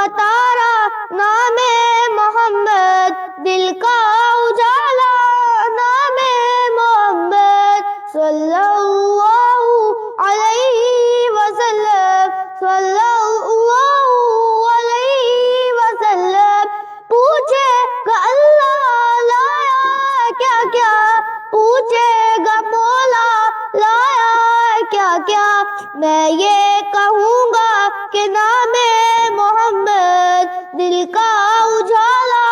کا تارا نام محمد، دل کا اجالا نام محمد، صلی اللہ علیہ وسلم، صلی اللہ علیہ وسلم۔ پوچھے گا اللہ لایا کیا کیا، پوچھے گا مولا لایا کیا کیا، میں یہ کہوں گا کہ نام محمد، دل کا اجالا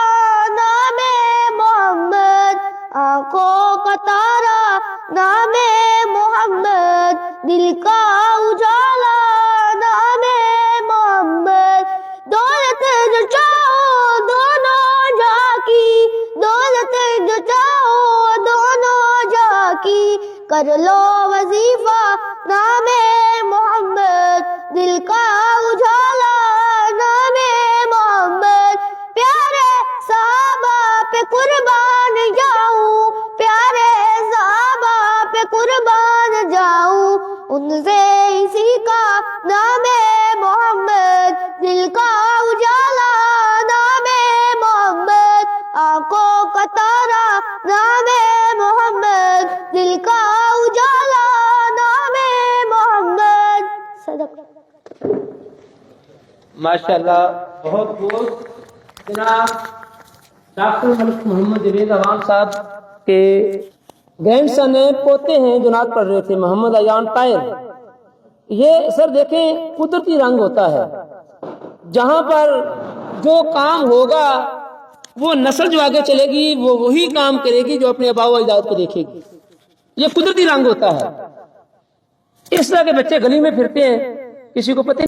نام محمد، آنکھوں کا تارا نام محمد، دل کا اجالا نام محمد۔ دولت جو چاہو دونوں جہاں کی، دولت جو چاہو دونوں جہاں کی، کر لو وظیفہ نام محمد، دل کا اجالا نام محمد۔ پیارے صحابہ پہ قربان جاؤں، پیارے صحابہ پہ قربان جاؤں، ان سے اسی کا نام محمد، دل کا اجالا نام محمد، آنکھوں کا تارا نام محمد، دل کا اجالا نام محمد۔ صدق۔ ماشاءاللہ، بہت بہت جناب ڈاکٹر ملک محمد جاوید عوام صاحب کے گرینڈ سن ہیں، پوتے ہیں جو نعت پڑھ رہے تھے، محمد ایان طاہر۔ یہ سر دیکھیں قدرتی رنگ ہوتا ہے، جہاں پر جو کام ہوگا وہ نسل جو آگے چلے گی وہ وہی کام کرے گی جو اپنے آباء و اجداد کو دیکھے گی۔ یہ قدرتی رنگ ہوتا ہے۔ اس طرح کے بچے گلی میں پھرتے ہیں، کسی کو پتہ